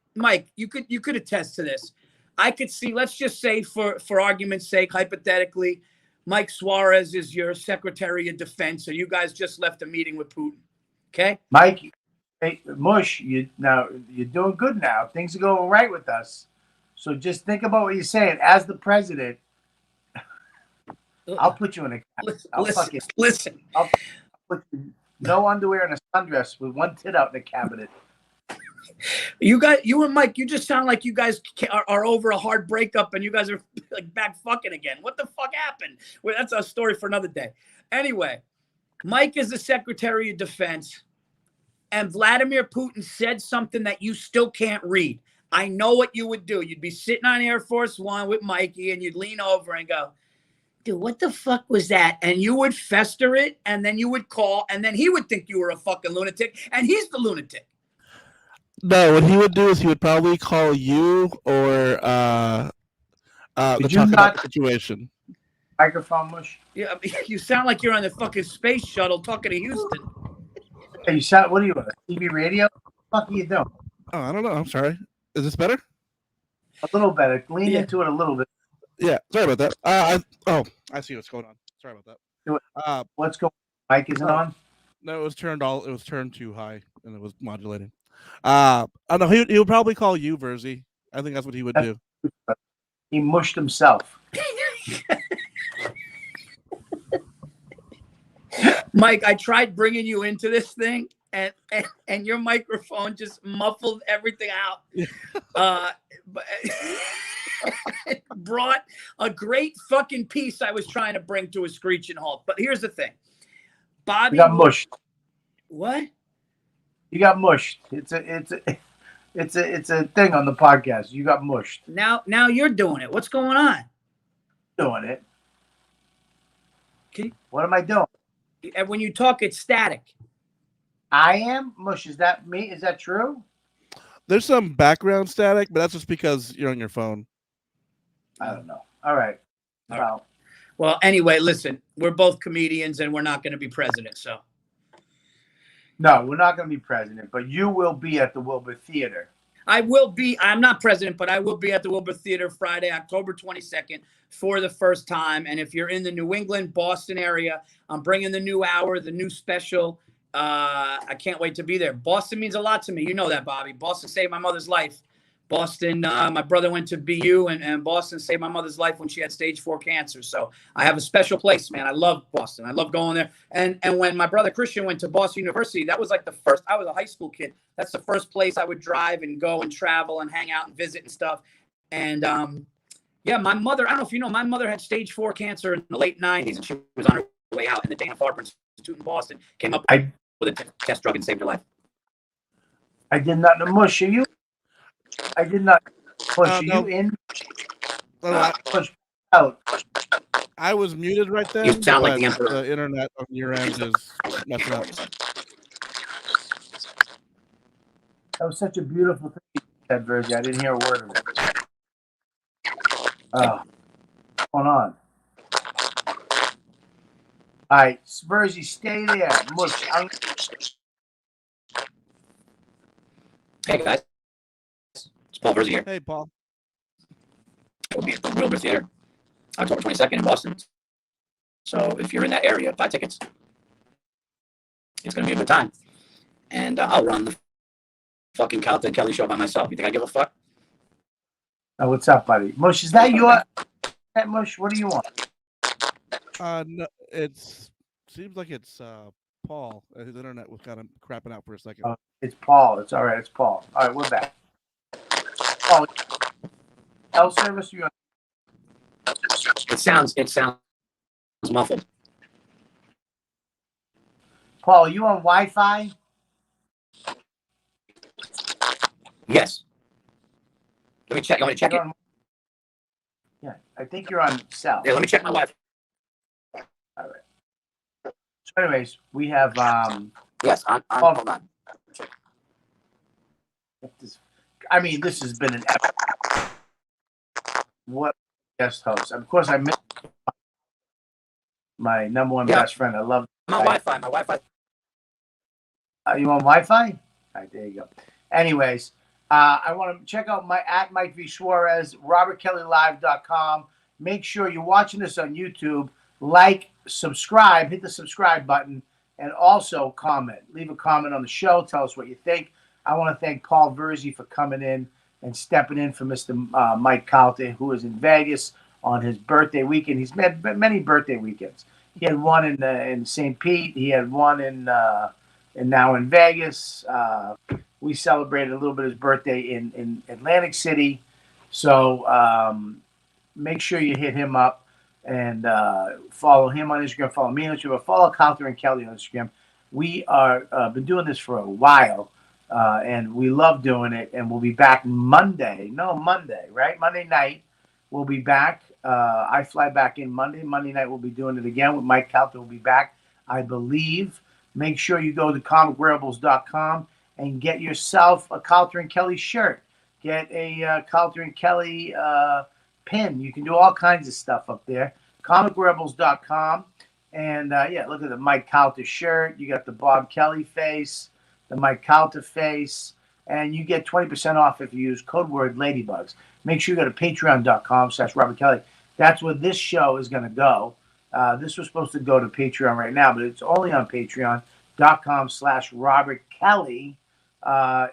you could attest to this. I could see, let's just say for argument's sake, hypothetically, Mike Suarez is your Secretary of Defense, so you guys just left a meeting with Putin. Okay? Mike, hey, Mush, you're doing good now. Things are going right with us. So just think about what you're saying. As the president, I'll put you in a cabinet. Listen. I'll put you, no underwear and a sundress with one tit out in the cabinet. You and Mike, you just sound like you guys are over a hard breakup and you guys are like back fucking again. What the fuck happened? Well, that's a story for another day. Anyway, Mike is the Secretary of Defense and Vladimir Putin said something that you still can't read. I know what you would do. You'd be sitting on Air Force One with Mikey, and you'd lean over and go, dude, what the fuck was that? And you would fester it, and then you would call, and then he would think you were a fucking lunatic, and he's the lunatic. No, what he would do is he would probably call you or the talk about the situation. Microphone mush. Yeah, you sound like you're on the fucking space shuttle talking to Houston. Hey, you sound. What are you on? TV radio? What the fuck are you doing? Oh, I don't know. I'm sorry. Is this better? A little better. Lean into it a little bit. Yeah. Sorry about that. I see what's going on. Sorry about that. What's going on? Mic isn't on? No, it was turned too high and it was modulating. I don't know. He would probably call you, Verzi. I think that's what he would do. He mushed himself. Mike, I tried bringing you into this thing, and your microphone just muffled everything out. But it brought a great fucking piece I was trying to bring to a screeching halt. But here's the thing, Bobby. You got mushed. What? You got mushed. It's a thing on the podcast. You got mushed. Now you're doing it. What's going on? Doing it. What am I doing? And when you talk, it's static. I am mush. Is that me? Is that true? There's some background static, but that's just because you're on your phone. I don't know. All right. Well, anyway, listen, we're both comedians and we're not going to be president. So. No, we're not going to be president, but you will be at the Wilbur Theater. I will be. I'm not president, but I will be at the Wilbur Theater Friday, October 22nd for the first time. And if you're in the New England, Boston area, I'm bringing the new hour, the new special. I can't wait to be there. Boston means a lot to me. You know that, Bobby. Boston saved my mother's life. Boston, my brother went to BU, and Boston saved my mother's life when she had stage 4 cancer. So I have a special place, man. I love Boston. I love going there. And when my brother Christian went to Boston University, that was like the first. I was a high school kid. That's the first place I would drive and go and travel and hang out and visit and stuff. And yeah, my mother. I don't know if you know, my mother had stage 4 cancer in the late 90s, and she was on her way out. And the Dana-Farber Institute in Boston came up with a test drug and saved her life. I did not know. Mush, are you? I did not push you in. Push out. I was muted right then. You sound like the Emperor. The internet on your end is messing up. That was such a beautiful thing you said, Verzi. I didn't hear a word of it. What's going on? All right, Verzi, stay there. Mush. Hey, guys. It's Paul Verzi here. Hey, Paul. We'll be at the Wilbur Theater October 22nd in Boston. So if you're in that area, buy tickets. It's going to be a good time. And I'll run the fucking Calta and Kelly show by myself. You think I give a fuck? Oh, what's up, buddy? Mush, is that your... Mush, what do you want? No, seems like it's Paul. His internet was kind of crapping out for a second. It's Paul. It's all right. It's Paul. All right, we're back. Paul, cell service? You? It sounds muffled. Paul, are you on Wi-Fi? Yes. Let me check. You want me to check it? Yeah, I think you're on cell. Yeah, let me check my Wi-Fi. All right. So anyways, we have... Yes, hold on. I mean, this has been an epic. What guest host? Of course, I missed my number one best friend. I love my Wi-Fi. My Wi-Fi. Are you on Wi-Fi? All right, there you go. Anyways, I want to check out at Mike V Suarez, RobertKellyLive.com. Make sure you're watching this on YouTube. Like, subscribe, hit the subscribe button, and also comment. Leave a comment on the show. Tell us what you think. I want to thank Paul Verzi for coming in and stepping in for Mr. Mike Calta, who is in Vegas on his birthday weekend. He's had many birthday weekends. He had one in St. Pete. He had one and now in Vegas. We celebrated a little bit his birthday in Atlantic City. So make sure you hit him up and follow him on Instagram. Follow me on Instagram. Follow Calta and Kelly on Instagram. We are been doing this for a while. And we love doing it. And we'll be back Monday. No, Monday, right? Monday night, we'll be back. I fly back in Monday. Monday night, we'll be doing it again with Mike Calta. Will be back, I believe. Make sure you go to comicwearables.com and get yourself a Calta and Kelly shirt. Get a Calta and Kelly pin. You can do all kinds of stuff up there. comicwearables.com. And yeah, look at the Mike Calta shirt. You got the Bob Kelly face, the Mike Calta face, and you get 20% off if you use code word Ladybugs. Make sure you go to patreon.com/Robert Kelly. That's where this show is going to go. This was supposed to go to Patreon right now, but it's only on patreon.com/Robert Kelly.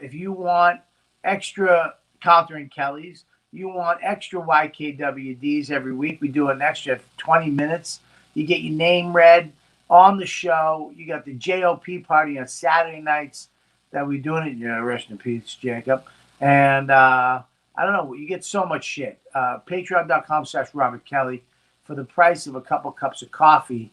If you want extra Calta and Kellys, you want extra YKWDs every week, we do an extra 20 minutes. You get your name read on the show. You got the JOP party on Saturday nights that we're doing it. Yeah, rest in peace, Jacob. And I don't know. You get so much shit. Patreon.com/Robert Kelly. For the price of a couple cups of coffee,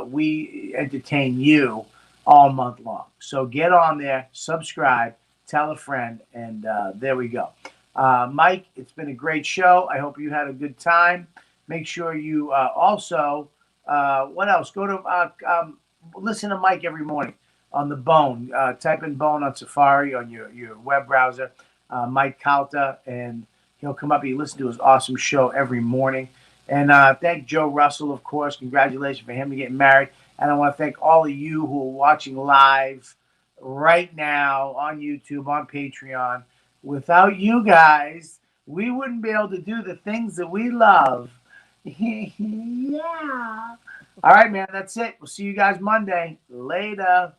we entertain you all month long. So get on there, subscribe, tell a friend, and there we go. Mike, it's been a great show. I hope you had a good time. Make sure you also, what else? Go to listen to Mike every morning on the Bone. Type in Bone on Safari on your web browser, Mike Calta, and he'll come up. He listens to his awesome show every morning. And thank Joe Russell, of course. Congratulations for him to getting married. And I want to thank all of you who are watching live right now on YouTube, on Patreon. Without you guys, we wouldn't be able to do the things that we love. Yeah. All right, man. That's it. We'll see you guys Monday. Later.